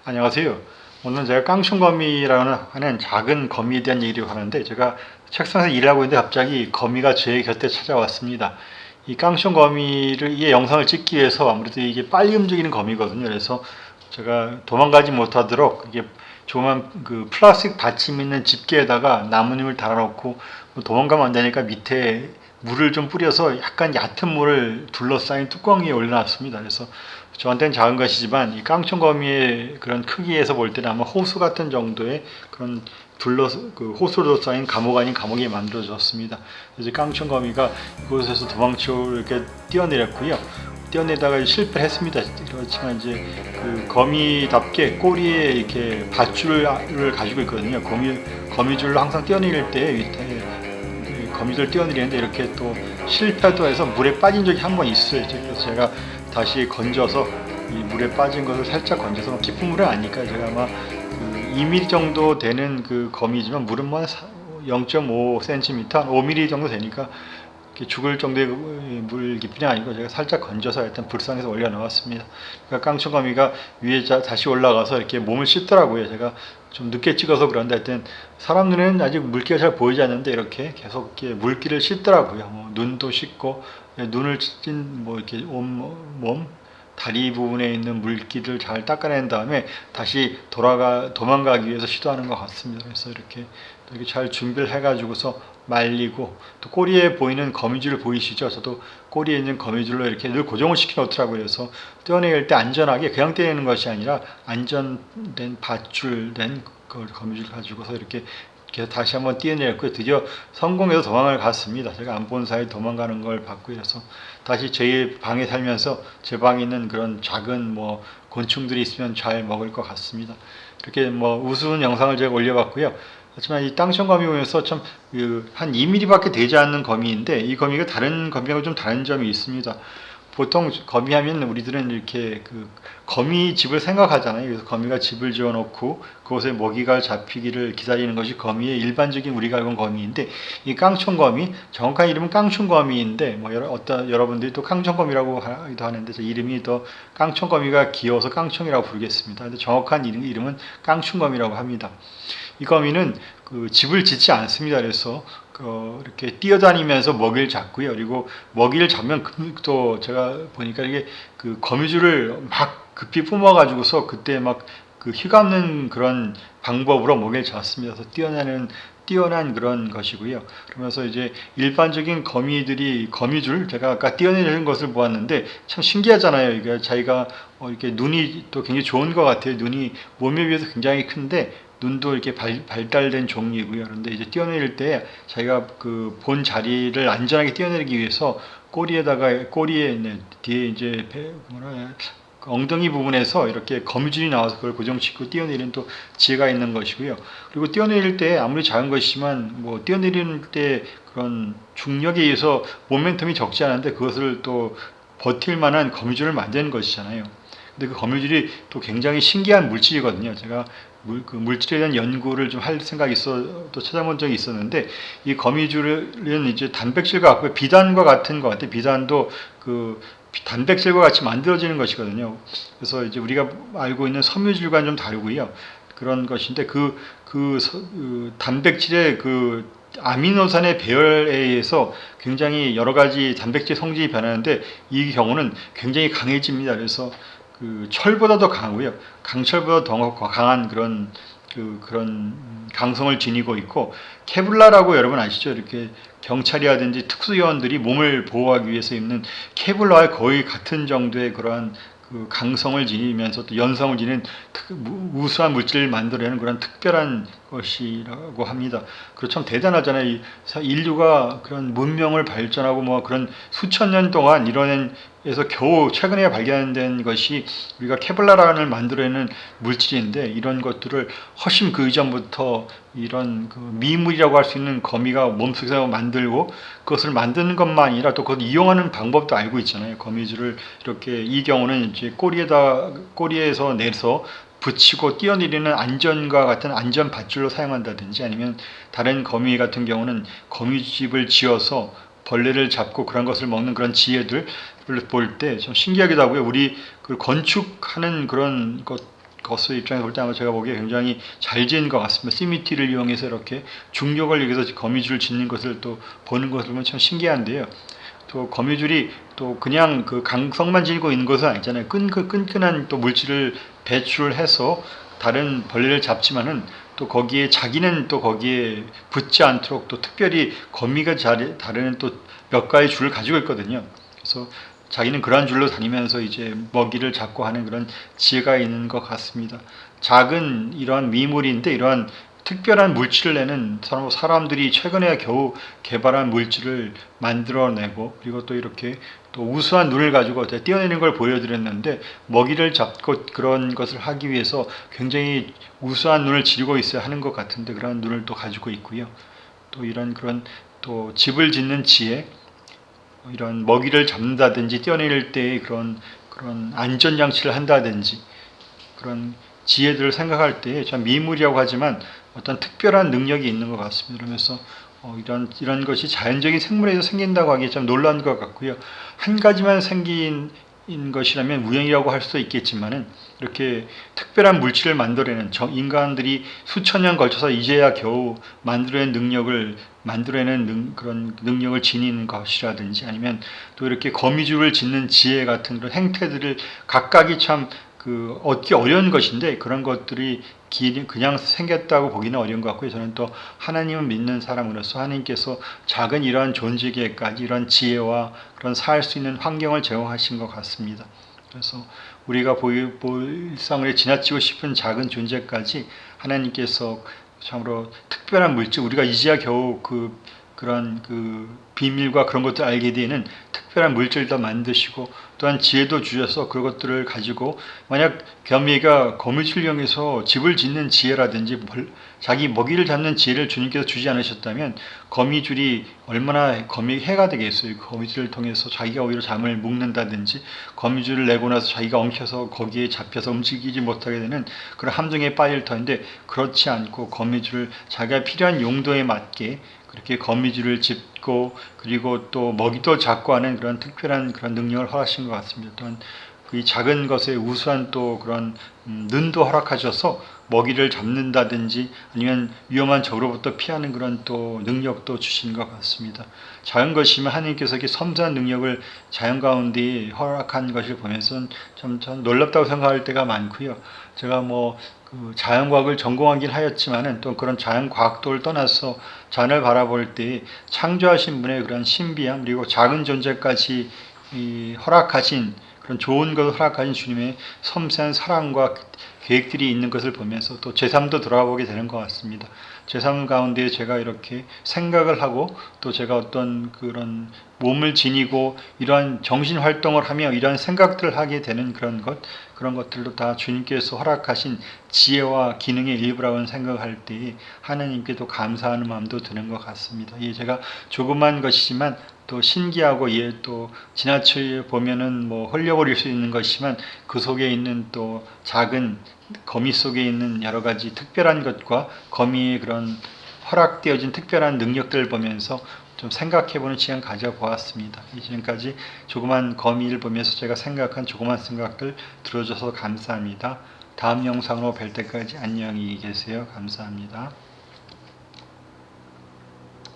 안녕하세요. 오늘 제가 깡충거미라는 하는 작은 거미에 대한 얘기를 하는데, 제가 책상에서 일하고 있는데 갑자기 거미가 제 곁에 찾아왔습니다. 이 깡충거미를 이 영상을 찍기 위해서 아무래도 이게 빨리 움직이는 거미거든요. 그래서 제가 도망가지 못하도록 이게 조그만 그 플라스틱 받침 있는 집게에다가 나뭇잎을 달아놓고, 도망가면 안 되니까 밑에 물을 좀 뿌려서 약간 얕은 물을 둘러싸인 뚜껑 위에 올려놨습니다. 그래서 저한테는 작은 것이지만 이 깡총거미의 그런 크기에서 볼 때는 아마 호수 같은 정도의 그런 그 호수로 쌓인 감옥 아닌 감옥이 만들어졌습니다. 그래서 깡총거미가 이곳에서 도망쳐 이렇게 뛰어내렸고요. 뛰어내다가 실패했습니다. 그렇지만 이제 그 거미답게 꼬리에 이렇게 밧줄을 가지고 있거든요. 거미줄로 항상 뛰어내릴 때 밑에 거미줄 뛰어내리는데 이렇게 또 실패도 해서 물에 빠진 적이 한 번 있어요. 그래서 제가 다시 건져서 이 물에 빠진 것을 살짝 건져서, 깊은 물은 아니니까 제가 아마 그 2mm 정도 되는 그 거미지만 물은 뭐 0.5cm, 한 5mm 정도 되니까 죽을 정도의 물 깊이는 아니고 제가 살짝 건져서 일단 불상에서 올려놓았습니다. 그러니까 깡충거미가 위에 다시 올라가서 이렇게 몸을 씻더라고요. 제가 좀 늦게 찍어서 그런데 하여튼 사람 눈에는 아직 물기가 잘 보이지 않는데 이렇게 계속 이렇게 물기를 씻더라고요. 뭐 눈도 씻고, 눈을 찢은 뭐 이렇게 온몸 다리 부분에 있는 물기를 잘 닦아낸 다음에 다시 도망가기 위해서 시도하는 것 같습니다. 그래서 이렇게 잘 준비를 해가지고서 말리고, 또 꼬리에 보이는 거미줄 보이시죠? 저도 꼬리에 있는 거미줄로 이렇게 늘 고정을 시켜 놓더라고요. 그래서 떼어낼 때 안전하게 그냥 떼내는 것이 아니라 안전된 밧줄된 거미줄 가지고서 이렇게 다시 한번 떼어내었고요. 드디어 성공해서 도망을 갔습니다. 제가 안 본 사이에 도망가는 걸 봤고요. 그래서 다시 제 방에 살면서 제 방에 있는 그런 작은 뭐 곤충들이 있으면 잘 먹을 것 같습니다. 이렇게 뭐 우스운 영상을 제가 올려봤고요. 하지만 이 땅천거미 보면서 참 한 2mm밖에 되지 않는 거미인데, 이 거미가 다른 거미하고 좀 다른 점이 있습니다. 보통 거미하면 우리들은 이렇게 그 거미 집을 생각하잖아요. 그래서 거미가 집을 지어놓고 그곳에 먹이가 잡히기를 기다리는 것이 거미의 일반적인 우리가 알고 있는 거미인데, 이 깡총거미, 정확한 이름은 깡충거미인데 뭐 여러분들이 또 깡총거미라고 하기도 하는데, 제 이름이 더 깡총거미가 귀여워서 깡총이라고 부르겠습니다. 근데 정확한 이름은 깡충거미라고 합니다. 이 거미는 그 집을 짓지 않습니다. 그래서 이렇게 뛰어다니면서 먹이를 잡고요. 그리고 먹이를 잡으면 또 제가 보니까 이게 그 거미줄을 막 급히 뿜어가지고서 그때 막 그 휘감는 그런 방법으로 먹이를 잡습니다. 그래서 뛰어난 그런 것이고요. 그러면서 이제 일반적인 거미줄, 제가 아까 뛰어내리는 것을 보았는데 참 신기하잖아요. 이게 자기가 이렇게 눈이 또 굉장히 좋은 것 같아요. 눈이 몸에 비해서 굉장히 큰데 눈도 이렇게 발달된 종이고요. 그런데 이제 뛰어내릴 때 자기가 그 본 자리를 안전하게 뛰어내리기 위해서 꼬리에 뒤에 이제 엉덩이 부분에서 이렇게 거미줄이 나와서 그걸 고정시키고 뛰어내리는 또 지혜가 있는 것이고요. 그리고 뛰어내릴 때 아무리 작은 것이지만 뭐 뛰어내리는 때 그런 중력에 의해서 모멘텀이 적지 않은데 그것을 또 버틸 만한 거미줄을 만드는 것이잖아요. 근데 그 거미줄이 또 굉장히 신기한 물질이거든요. 제가 그 물질에 대한 연구를 좀 할 생각이 또 찾아본 적이 있었는데, 이 거미줄은 이제 단백질과 같고 비단과 같은 것 같아요. 비단도 그 단백질과 같이 만들어지는 것이거든요. 그래서 이제 우리가 알고 있는 섬유질과는 좀 다르고요. 그런 것인데 그 단백질의 그 아미노산의 배열에 의해서 굉장히 여러 가지 단백질 성질이 변하는데, 이 경우는 굉장히 강해집니다. 그래서 그 철보다 더 강하고요. 강철보다 더 강한 그런 강성을 지니고 있고, 케블라라고 여러분 아시죠? 이렇게 경찰이라든지 특수요원들이 몸을 보호하기 위해서 입는 케블라와 거의 같은 정도의 그러한 그 강성을 지니면서 또 연성을 지닌 우수한 물질을 만들어내는 그런 특별한 것이라고 합니다. 그렇죠. 대단하잖아요. 인류가 그런 문명을 발전하고 뭐 그런 수천 년 동안 이뤄낸에서 겨우 최근에 발견된 것이 우리가 케블라란을 만들어내는 물질인데, 이런 것들을 훨씬 그 이전부터 이런 그 미물이라고 할 수 있는 거미가 몸속에서 만들고, 그것을 만드는 것만 아니라 또 그걸 이용하는 방법도 알고 있잖아요. 거미줄을 이렇게, 이 경우는 이제 꼬리에서 내서 붙이고 뛰어내리는 안전과 같은 안전 밧줄로 사용한다든지, 아니면 다른 거미 같은 경우는 거미집을 지어서 벌레를 잡고 그런 것을 먹는 그런 지혜들을 볼 때 좀 신기하기도 하고요. 우리 그 건축하는 그런 거스 입장에서 볼 때 아마 제가 보기에 굉장히 잘 지은 것 같습니다. CMYT를 이용해서 이렇게 중력을 여기서 거미줄을 짓는 것을 또 보는 것을 보면 참 신기한데요. 또 거미줄이 또 그냥 그 강성만 지니고 있는 것은 아니잖아요. 끈끈한 또 물질을 배출을 해서 다른 벌레를 잡지만은 또 거기에 자기는 또 거기에 붙지 않도록 또 특별히 거미가 다루는 또 몇 가지 줄을 가지고 있거든요. 그래서 자기는 그러한 줄로 다니면서 이제 먹이를 잡고 하는 그런 지혜가 있는 것 같습니다. 작은 이러한 미물인데 이러한 특별한 물질을 내는 사람들이 최근에 겨우 개발한 물질을 만들어내고 그리고 또 이렇게 또 우수한 눈을 가지고 띄어내는 걸 보여드렸는데 먹이를 잡고 그런 것을 하기 위해서 굉장히 우수한 눈을 지니고 있어야 하는 것 같은데 그런 눈을 또 가지고 있고요. 또 이런 그런 또 집을 짓는 지혜, 이런 먹이를 잡는다든지 떼어낼 때의 그런 안전장치를 한다든지 그런 지혜들을 생각할 때 참 미물이라고 하지만 어떤 특별한 능력이 있는 것 같습니다. 그러면서 이런 것이 자연적인 생물에서 생긴다고 하기에 참 놀라운 것 같고요. 한 가지만 생긴 것이라면 우연이라고 할 수도 있겠지만은 이렇게 특별한 물질을 만들어내는 인간들이 수천 년 걸쳐서 이제야 겨우 만들어내는 그런 능력을 지닌 것이라든지 아니면 또 이렇게 거미줄을 짓는 지혜 같은 그런 행태들을 각각이 참 얻기 어려운 것인데 그런 것들이 그냥 생겼다고 보기는 어려운 것 같고요. 저는 또 하나님을 믿는 사람으로서 하나님께서 작은 이러한 존재계까지 이런 지혜와 그런 살 수 있는 환경을 제공하신 것 같습니다. 그래서 우리가 일상을 지나치고 싶은 작은 존재까지 하나님께서 참으로 특별한 물질, 우리가 이제야 겨우 그런 비밀과 그런 것들을 알게 되는 특별한 물질도 만드시고 또한 지혜도 주셔서 그것들을 가지고 만약 거미가 거미줄을 이용해서 집을 짓는 지혜라든지 자기 먹이를 잡는 지혜를 주님께서 주지 않으셨다면 거미줄이 얼마나 거미에게 해가 되겠어요. 거미줄을 통해서 자기가 오히려 잠을 묶는다든지 거미줄을 내고 나서 자기가 엉켜서 거기에 잡혀서 움직이지 못하게 되는 그런 함정에 빠질 터인데 그렇지 않고 거미줄을 자기가 필요한 용도에 맞게 그렇게 거미줄을 짚고 그리고 또 먹이도 잡고 하는 그런 특별한 그런 능력을 허락하신 것 같습니다. 또한 이 작은 것에 우수한 또 그런 눈도 허락하셔서 먹이를 잡는다든지 아니면 위험한 적으로부터 피하는 그런 또 능력도 주신 것 같습니다. 작은 것이면 하나님께서 이렇게 섬세한 능력을 자연 가운데 허락한 것을 보면서 참 놀랍다고 생각할 때가 많고요. 제가 자연과학을 전공하긴 하였지만은 또 그런 자연과학도를 떠나서 자연을 바라볼 때 창조하신 분의 그런 신비함 그리고 작은 존재까지 허락하신 그런 좋은 것을 허락하신 주님의 섬세한 사랑과 계획들이 있는 것을 보면서 또 제3도 돌아보게 되는 것 같습니다. 제3 가운데 제가 이렇게 생각을 하고 또 제가 어떤 그런 몸을 지니고 이러한 정신 활동을 하며 이러한 생각들을 하게 되는 그런 것들도 다 주님께서 허락하신 지혜와 기능의 일부라고 생각할 때 하나님께도 감사하는 마음도 드는 것 같습니다. 제가 조그만 것이지만 또 신기하고 또 지나쳐 보면은 흘려버릴 수 있는 것이지만 그 속에 있는 또 작은 거미 속에 있는 여러 가지 특별한 것과 거미의 그런 허락되어진 특별한 능력들을 보면서 좀 생각해보는 시간 가져보았습니다. 지금까지 조그만 거미를 보면서 제가 생각한 조그만 생각들 들어줘서 감사합니다. 다음 영상으로 뵐 때까지 안녕히 계세요. 감사합니다.